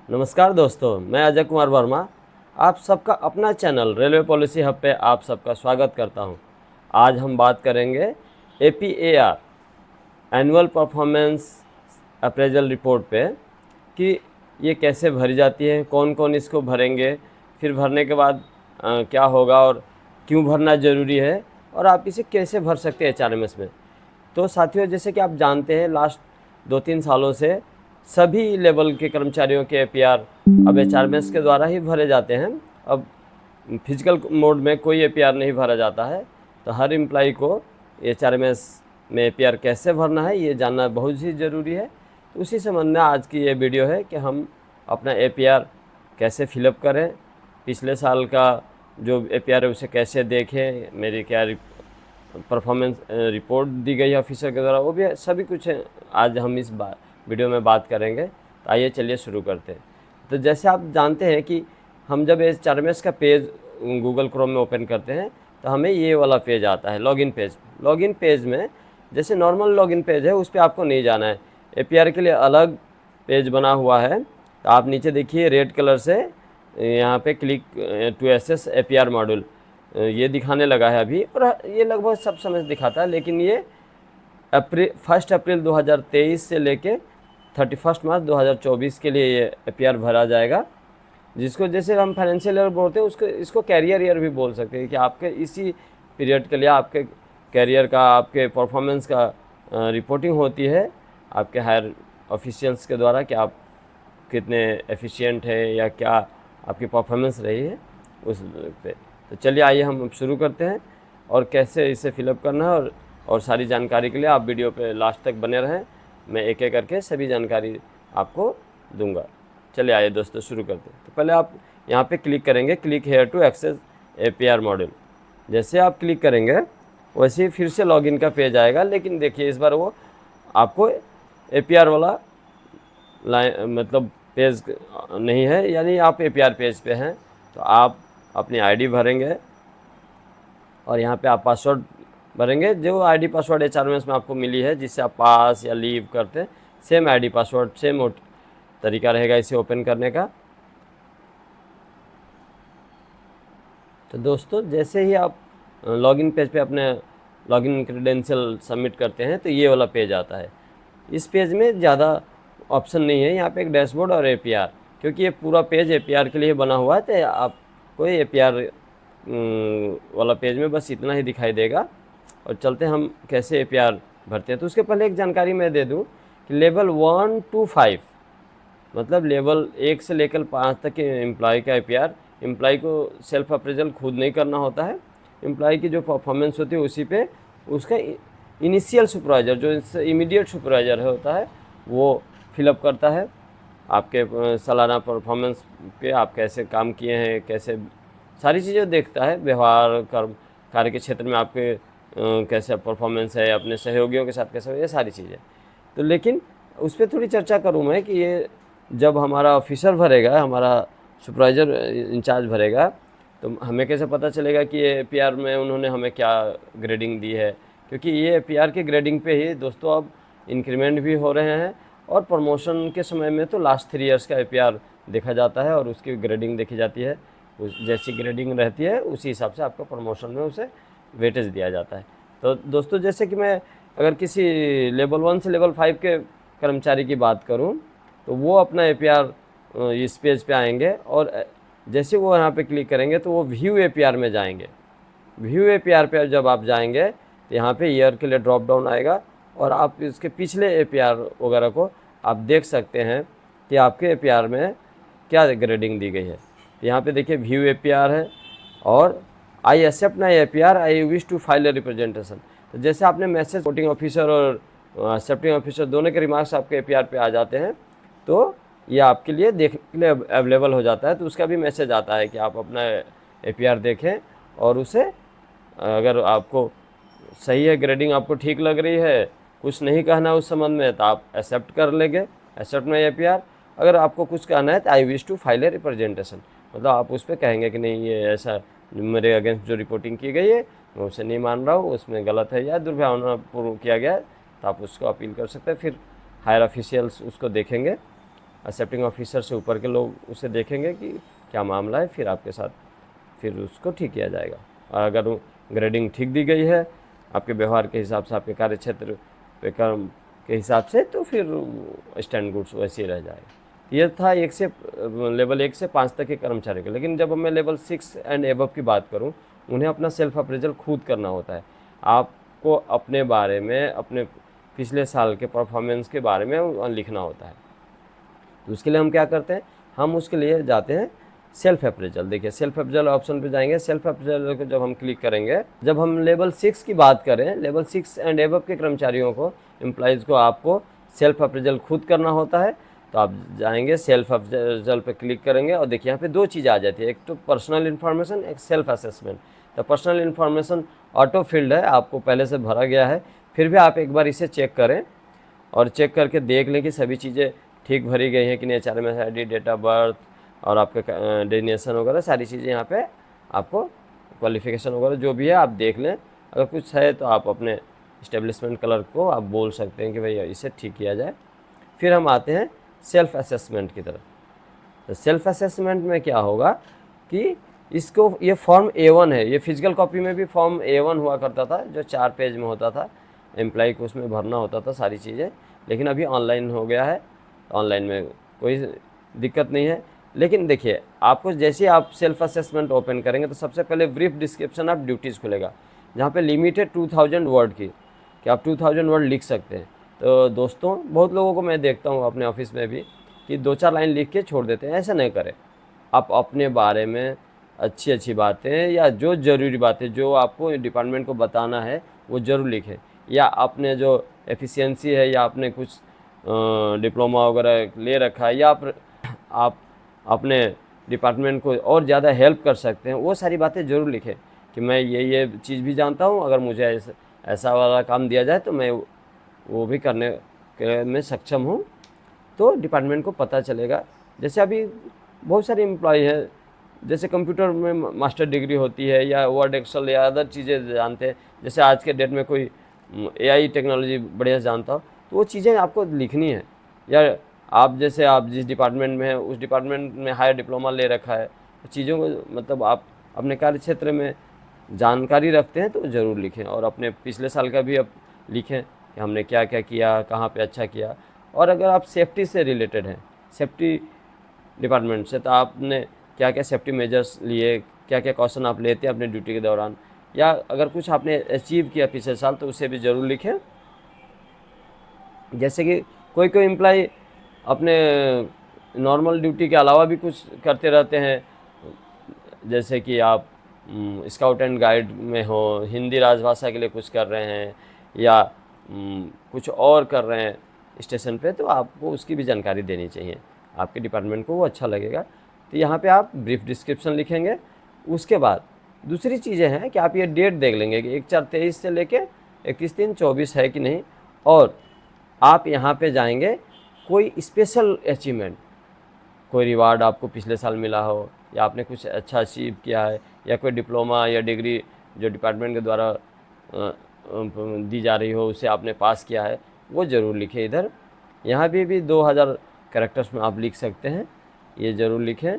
नमस्कार दोस्तों, मैं अजय कुमार वर्मा आप सबका अपना चैनल रेलवे पॉलिसी हब पे आप सबका स्वागत करता हूं। आज हम बात करेंगे APAR annual performance appraisal report पे कि ये कैसे भरी जाती है, कौन कौन इसको भरेंगे, फिर भरने के बाद क्या होगा और क्यों भरना ज़रूरी है और आप इसे कैसे भर सकते हैं HRMS में। तो साथियों, जैसे कि आप जानते हैं, लास्ट 2-3 सालों से सभी लेवल के कर्मचारियों के APR अब HRMS के द्वारा ही भरे जाते हैं। अब फिजिकल मोड में कोई APR नहीं भरा जाता है, तो हर एम्प्लॉय को HRMS में APR कैसे भरना है ये जानना बहुत ही ज़रूरी है। तो उसी संबंध में आज की ये वीडियो है कि हम अपना APR कैसे फिलअप करें, पिछले साल का जो APR है उसे कैसे देखें, मेरी क्या परफॉर्मेंस रिपोर्ट दी गई है ऑफिसर के द्वारा, वो भी सभी कुछ आज हम इस वीडियो में बात करेंगे। तो आइए चलिए शुरू करते हैं। तो जैसे आप जानते हैं कि हम जब HRMS का पेज गूगल क्रोम में ओपन करते हैं तो हमें ये वाला पेज आता है, लॉगिन पेज। लॉगिन पेज में जैसे नॉर्मल लॉगिन पेज है उस पर आपको नहीं जाना है, APR के लिए अलग पेज बना हुआ है। तो आप नीचे देखिए रेड कलर से यहाँ पे click to access APR module ये दिखाने लगा है अभी, और ये लगभग सब समय दिखाता है, लेकिन ये 1 अप्रैल 2023 से लेके 31 मार्च 2024 के लिए ये APR भरा जाएगा, जिसको जैसे हम फाइनेंशियल ईयर बोलते हैं उसको इसको कैरियर ईयर भी बोल सकते हैं कि आपके इसी पीरियड के लिए आपके कैरियर का, आपके परफॉर्मेंस का रिपोर्टिंग होती है आपके हायर ऑफिशियल्स के द्वारा कि आप कितने एफिशिएंट है या क्या आपकी परफॉर्मेंस रही है उस पे। तो चलिए आइए हम शुरू करते हैं और कैसे इसे फिलअप करना है, और सारी जानकारी के लिए आप वीडियो पे लास्ट तक बने रहें। मैं एक एक करके सभी जानकारी आपको दूंगा। चलिए आइए दोस्तों शुरू करते हैं। तो पहले आप यहाँ पे क्लिक करेंगे, click here to access APR module. जैसे आप क्लिक करेंगे वैसे ही फिर से लॉगिन का पेज आएगा, लेकिन देखिए इस बार वो आपको APR वाला लाइन मतलब पेज नहीं है, यानी आप APR पेज पे हैं। तो आप अपनी ID भरेंगे और यहाँ पे आप पासवर्ड भरेंगे, जो ID पासवर्ड HRMS में आपको मिली है जिससे आप पास या लीव करते हैं, सेम ID पासवर्ड सेम तरीका रहेगा इसे ओपन करने का। तो दोस्तों जैसे ही आप लॉगिन पेज पे अपने लॉगिन क्रेडेंशियल सबमिट करते हैं तो ये वाला पेज आता है। इस पेज में ज़्यादा ऑप्शन नहीं है, यहाँ पे एक डैशबोर्ड और APR, क्योंकि ये पूरा पेज APR के लिए बना हुआ है। तो आपको APR वाला पेज में बस इतना ही दिखाई देगा। और चलते हम कैसे APR भरते हैं। तो उसके पहले एक जानकारी मैं दे दूं कि लेवल 1 to 5 मतलब लेवल 1 से लेकर 5 तक के एम्प्लॉय का APR, एम्प्लॉय को सेल्फ अप्रेजल खुद नहीं करना होता है। एम्प्लॉय की जो परफॉर्मेंस होती है उसी पे उसका इनिशियल सुपरवाइज़र, जो इमीडिएट सुपरवाइज़र है होता है, वो फिलअप करता है आपके सालाना परफॉर्मेंस पे, आप कैसे काम किए हैं, कैसे सारी चीज़ें देखता है। व्यवहार, कर्म, कार्य के क्षेत्र में आपके कैसे परफॉर्मेंस है, अपने सहयोगियों के साथ कैसे, ये सारी चीज़ें। तो लेकिन उस पर थोड़ी चर्चा करूँ मैं कि ये जब हमारा ऑफिसर भरेगा, हमारा सुपरवाइज़र इंचार्ज भरेगा, तो हमें कैसे पता चलेगा कि ये APR में उन्होंने हमें क्या ग्रेडिंग दी है। क्योंकि ये APR के ग्रेडिंग पे ही दोस्तों अब इंक्रीमेंट भी हो रहे हैं, और प्रमोशन के समय में तो लास्ट 3 इयर्स का APR देखा जाता है और उसकी ग्रेडिंग देखी जाती है। जैसी ग्रेडिंग रहती है उसी हिसाब से आपको प्रमोशन में उसे वेटेज दिया जाता है। तो दोस्तों जैसे कि मैं अगर किसी लेवल 1 से लेवल 5 के कर्मचारी की बात करूं, तो वो अपना APR इस पेज पे आएंगे, और जैसे वो यहाँ पे क्लिक करेंगे तो वो व्यू APR में जाएंगे। व्यू APR पे जब आप जाएंगे तो यहाँ पे ईयर के लिए ड्रॉप डाउन आएगा, और आप इसके पिछले APR वगैरह को आप देख सकते हैं कि आपके APR में क्या ग्रेडिंग दी गई है। तो यहाँ पे देखिए व्यू APR है, और I accept my APR, I wish to file a representation. तो जैसे आपने मैसेज रिपोर्टिंग ऑफिसर और एक्सेप्टिंग ऑफिसर दोनों के रिमार्क्स आपके APR पे आ जाते हैं, तो ये आपके लिए देखने के लिए अवेलेबल हो जाता है। तो उसका भी मैसेज आता है कि आप अपना APR देखें, और उसे अगर आपको सही है, ग्रेडिंग आपको ठीक लग रही है, कुछ नहीं कहना उस संबंध में, तो आप एक्सेप्ट कर लेंगे, एक्सेप्ट माई APR। अगर आपको कुछ कहना है तो I wish to file a representation, मतलब आप उस पर कहेंगे कि नहीं, ये ऐसा मेरे अगेंस्ट जो रिपोर्टिंग की गई है मैं उसे नहीं मान रहा हूँ, उसमें गलत है या दुर्भावनापूर्ण किया गया है, तो आप उसको अपील कर सकते हैं। फिर हायर ऑफिशियल्स उसको देखेंगे एक्सेप्टिंग ऑफिसर से ऊपर के लोग उसे देखेंगे कि क्या मामला है, फिर आपके साथ फिर उसको ठीक किया जाएगा। और अगर ग्रेडिंग ठीक दी गई है आपके व्यवहार के हिसाब से, आपके कार्य क्षेत्र पे कर्म के हिसाब से, तो फिर स्टैंड गुड्स वैसे ही रह जाएगा। ये था लेवल 1 से 5 तक के कर्मचारी के। लेकिन जब मैं लेवल 6 एंड एबव की बात करूं, उन्हें अपना सेल्फ अप्रेजल खुद करना होता है। आपको अपने बारे में, अपने पिछले साल के परफॉर्मेंस के बारे में लिखना होता है। तो उसके लिए हम क्या करते हैं, हम उसके लिए जाते हैं सेल्फ अप्रेजल। देखिए सेल्फ अप्रेजल ऑप्शन पे जाएंगे। सेल्फ अप्रेजल को जब हम क्लिक करेंगे, जब हम लेवल 6 की बात करें, लेवल 6 एंड एबव के कर्मचारियों को, एम्प्लॉयज़ को आपको सेल्फ अप्रेजल खुद करना होता है। तो आप जाएंगे सेल्फ अप्रेजल पे क्लिक करेंगे और देखिए यहाँ पे दो चीज़ आ जाती है, एक तो पर्सनल इन्फॉर्मेशन, एक सेल्फ असेसमेंट। तो पर्सनल इन्फॉर्मेशन ऑटो फील्ड है, आपको पहले से भरा गया है, फिर भी आप एक बार इसे चेक करें और चेक करके देख लें कि सभी चीज़ें ठीक भरी गई हैं कि नहीं। HRMS ID, date of birth और आपका डेजिग्नेशन वगैरह सारी चीज़ें यहाँ पे आपको, क्वालिफिकेशन वगैरह जो भी है आप देख लें। अगर कुछ है तो आप अपने इस्टेब्लिशमेंट क्लर्क को आप बोल सकते हैं कि भैया इसे ठीक किया जाए। फिर हम आते हैं सेल्फ असेसमेंट की तरफ। तो सेल्फ असेसमेंट में क्या होगा कि इसको, ये फॉर्म A1 है, ये फिजिकल कॉपी में भी फॉर्म A1 हुआ करता था जो 4 पेज में होता था, एम्प्लॉय को उसमें भरना होता था सारी चीज़ें। लेकिन अभी ऑनलाइन हो गया है, ऑनलाइन में कोई दिक्कत नहीं है। लेकिन देखिए आपको जैसे ही आप सेल्फ असेसमेंट ओपन करेंगे तो सबसे पहले ब्रीफ डिस्क्रिप्शन ऑफ ड्यूटीज़ खुलेगा, जहाँ पे लिमिट है 2000 वर्ड की, कि आप 2000 वर्ड लिख सकते हैं। तो दोस्तों बहुत लोगों को मैं देखता हूँ अपने ऑफिस में भी कि 2-4 लाइन लिख के छोड़ देते हैं, ऐसा नहीं करें। आप अपने बारे में अच्छी अच्छी बातें या जो ज़रूरी बातें जो आपको डिपार्टमेंट को बताना है वो ज़रूर लिखें। या आपने जो एफिशिएंसी है या आपने कुछ डिप्लोमा वगैरह ले रखा है या आप अपने डिपार्टमेंट को और ज़्यादा हेल्प कर सकते हैं, वो सारी बातें ज़रूर लिखें कि मैं ये चीज़ भी जानता हूँ, अगर मुझे ऐसा वाला काम दिया जाए तो मैं वो भी करने के में सक्षम हूँ। तो डिपार्टमेंट को पता चलेगा। जैसे अभी बहुत सारे एम्प्लॉय हैं, जैसे कंप्यूटर में मास्टर डिग्री होती है या वर्ड एक्सेल या अदर चीज़ें जानते हैं, जैसे आज के डेट में कोई AI टेक्नोलॉजी बढ़िया जानता हो, तो वो चीज़ें आपको लिखनी है। या आप जैसे आप जिस डिपार्टमेंट में हैं उस डिपार्टमेंट में हायर डिप्लोमा ले रखा है, तो चीज़ों को मतलब आप अपने कार्य क्षेत्र में जानकारी रखते हैं तो ज़रूर लिखें। और अपने पिछले साल का भी आप लिखें कि हमने क्या क्या किया, कहाँ पे अच्छा किया। और अगर आप सेफ्टी से रिलेटेड हैं, सेफ्टी डिपार्टमेंट से, तो आपने क्या क्या सेफ्टी मेजर्स लिए, क्या क्या क्वेश्चन आप लेते हैं अपने ड्यूटी के दौरान, या अगर कुछ आपने अचीव किया पिछले साल तो उसे भी ज़रूर लिखें। जैसे कि कोई कोई एम्प्लॉय अपने नॉर्मल ड्यूटी के अलावा भी कुछ करते रहते हैं, जैसे कि आप स्काउट एंड गाइड में हो, हिंदी राजभाषा के लिए कुछ कर रहे हैं या कुछ और कर रहे हैं स्टेशन पे, तो आपको उसकी भी जानकारी देनी चाहिए, आपके डिपार्टमेंट को वो अच्छा लगेगा। तो यहाँ पे आप ब्रीफ डिस्क्रिप्शन लिखेंगे। उसके बाद दूसरी चीज़ें हैं कि आप ये डेट देख लेंगे कि 1/4/23 से लेके 31/3/24 है कि नहीं। और आप यहाँ पे जाएंगे कोई स्पेशल अचीवमेंट, कोई रिवार्ड आपको पिछले साल मिला हो या आपने कुछ अच्छा अचीव किया है या कोई डिप्लोमा या डिग्री जो डिपार्टमेंट के द्वारा दी जा रही हो उसे आपने पास किया है, वो ज़रूर लिखें इधर। यहाँ भी 2000 कैरेक्टर्स में आप लिख सकते हैं, ये ज़रूर लिखें।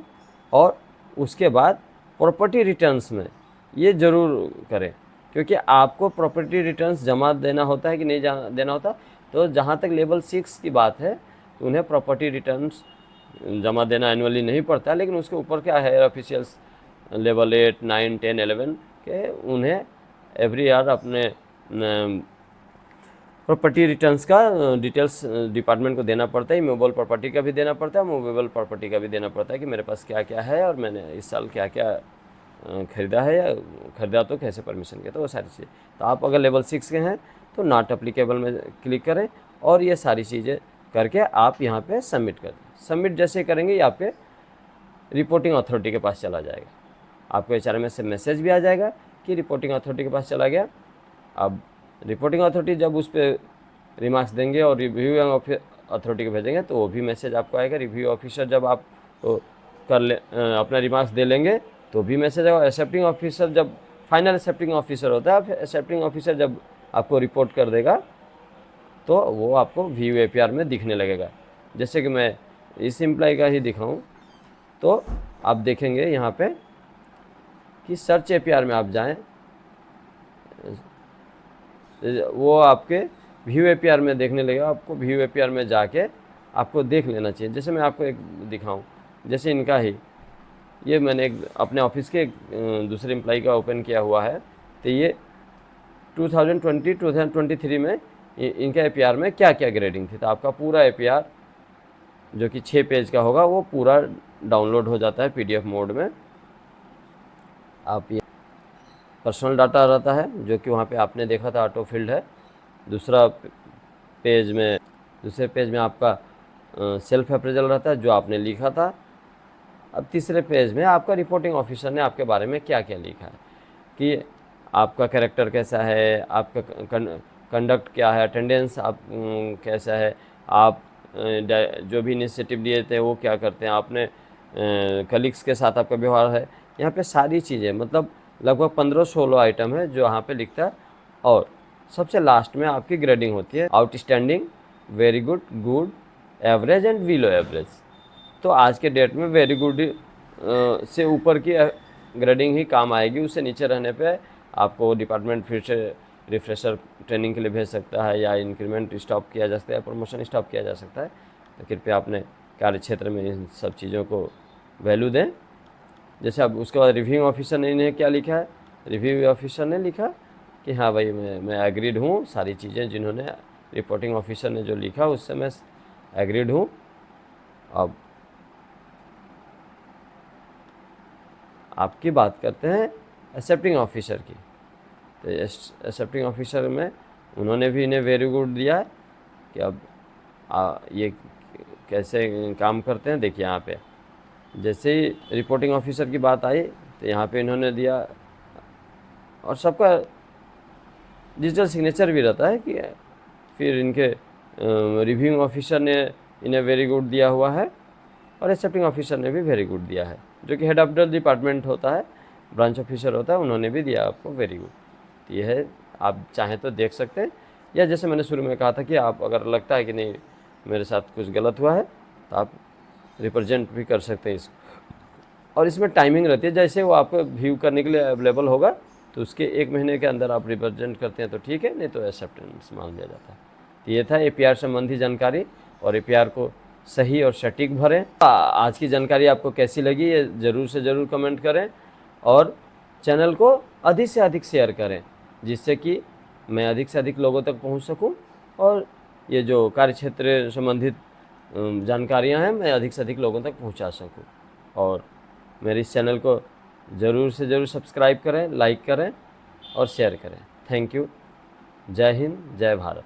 और उसके बाद प्रॉपर्टी रिटर्न्स में ये ज़रूर करें, क्योंकि आपको प्रॉपर्टी रिटर्न्स जमा देना होता है कि नहीं देना होता। तो जहाँ तक लेवल 6 की बात है तो उन्हें प्रॉपर्टी रिटर्न्स जमा देना एनुअली नहीं पड़ता है, लेकिन उसके ऊपर क्या है, ऑफिशियल्स लेवल 8, 9, 10, 11 के उन्हें एवरी ईयर अपने प्रॉपर्टी रिटर्न्स का डिटेल्स डिपार्टमेंट को देना पड़ता है। मूवेबल प्रॉपर्टी का भी देना पड़ता है, मूवेबल प्रॉपर्टी का भी देना पड़ता है कि मेरे पास क्या क्या है और मैंने इस साल क्या क्या ख़रीदा है या ख़रीदा तो कैसे परमिशन किया, तो वो सारी चीज़ें। तो आप अगर लेवल 6 के हैं तो नॉट अप्लीकेबल में क्लिक करें और ये सारी चीज़ें करके आप यहाँ पे सबमिट कर दें। सबमिट जैसे करेंगे ये आपके रिपोर्टिंग अथॉरिटी के पास चला जाएगा। आपको HRMS से मैसेज भी आ जाएगा कि रिपोर्टिंग अथॉरिटी के पास चला गया। अब रिपोर्टिंग अथॉरिटी जब उस पर रिमार्क्स देंगे और रिव्यू अथॉरिटी को भेजेंगे तो वो भी मैसेज आपको आएगा। रिव्यू ऑफिसर जब आप अपना रिमार्क्स दे लेंगे तो भी मैसेज आएगा। एक्सेप्टिंग ऑफिसर जब फाइनल एक्सेप्टिंग ऑफिसर होता है, एक्सेप्टिंग ऑफिसर जब आपको रिपोर्ट कर देगा तो वो आपको व्यू APR में दिखने लगेगा। जैसे कि मैं इस एम्प्लॉय का ही दिखाऊं तो आप देखेंगे यहाँ पे कि सर्च एपीआर में आप जाएं, वो आपके व्यू एपीआर में देखने लगेगा। आपको व्यू एपीआर में जाके आपको देख लेना चाहिए। जैसे मैं आपको एक दिखाऊं, जैसे इनका ही ये मैंने एक अपने ऑफिस के दूसरे एम्प्लॉय का ओपन किया हुआ है। तो ये 2023 में इनका एपीआर में क्या क्या ग्रेडिंग थी, तो आपका पूरा एपीआर जो कि 6 पेज का होगा वो पूरा डाउनलोड हो जाता है पीडीएफ मोड में। आप ये पर्सनल डाटा रहता है जो कि वहाँ पे आपने देखा था ऑटो फील्ड है। दूसरे पेज में आपका सेल्फ अप्रेजल रहता है जो आपने लिखा था। अब तीसरे पेज में आपका रिपोर्टिंग ऑफिसर ने आपके बारे में क्या क्या लिखा है कि आपका कैरेक्टर कैसा है, आपका कंडक्ट क्या है, अटेंडेंस आप कैसा है, आप जो भी इनिशिएटिव लिए थे वो क्या करते हैं, आपने कलीग्स के साथ आपका व्यवहार है। यहाँ पे सारी चीज़ें मतलब लगभग 15-16 आइटम है जो यहाँ पे लिखता है। और सबसे लास्ट में आपकी ग्रेडिंग होती है outstanding, very good, good, average and below average. तो आज के डेट में वेरी गुड से ऊपर की ग्रेडिंग ही काम आएगी। उससे नीचे रहने पे आपको डिपार्टमेंट फिर से रिफ्रेशर ट्रेनिंग के लिए भेज सकता है, या इंक्रीमेंट स्टॉप किया जा सकता है, प्रमोशन स्टॉप किया जा सकता है। तो कृपया अपने कार्य क्षेत्र में इन सब चीज़ों को वैल्यू दें। जैसे अब उसके बाद रिव्यूइंग ऑफिसर ने इन्हें क्या लिखा है, रिव्यू ऑफिसर ने लिखा कि हाँ भाई मैं एग्रीड हूँ, सारी चीज़ें जिन्होंने रिपोर्टिंग ऑफिसर ने जो लिखा उससे मैं एग्रीड हूँ। अब आपकी बात करते हैं एक्सेप्टिंग ऑफिसर की। तो एक्सेप्टिंग ऑफिसर में उन्होंने भी इन्हें वेरी गुड दिया है कि अब ये कैसे काम करते हैं। देखिए यहाँ पे जैसे ही रिपोर्टिंग ऑफिसर की बात आई तो यहाँ पे इन्होंने दिया, और सबका डिजिटल सिग्नेचर भी रहता है कि फिर इनके रिव्यूइंग ऑफिसर ने इन्हें वेरी गुड दिया हुआ है और एक्सेप्टिंग ऑफिसर ने भी वेरी गुड दिया है, जो कि हेड ऑफ द डिपार्टमेंट होता है, ब्रांच ऑफिसर होता है, उन्होंने भी दिया आपको वेरी गुड। ये है, आप चाहें तो देख सकते हैं, या जैसे मैंने शुरू में कहा था कि आप अगर लगता है कि नहीं मेरे साथ कुछ गलत हुआ है तो आप रिप्रेजेंट भी कर सकते हैं इसको। और इसमें टाइमिंग रहती है, जैसे वो आपको व्यू करने के लिए अवेलेबल होगा तो उसके 1 महीने के अंदर आप रिप्रेजेंट करते हैं तो ठीक है, नहीं तो एक्सेप्टेंस मान लिया जाता है। तो ये था एपीआर संबंधी जानकारी, और एपीआर को सही और सटीक भरें। आज की जानकारी आपको कैसी लगी ये ज़रूर से ज़रूर कमेंट करें, और चैनल को अधिक से अधिक शेयर करें जिससे कि मैं अधिक से अधिक लोगों तक पहुंच सकूं, और ये जो कार्यक्षेत्र संबंधित जानकारियां हैं मैं अधिक से अधिक लोगों तक पहुंचा सकूं। और मेरे इस चैनल को ज़रूर से ज़रूर सब्सक्राइब करें, लाइक करें और शेयर करें। Thank you. जय हिंद, जय भारत।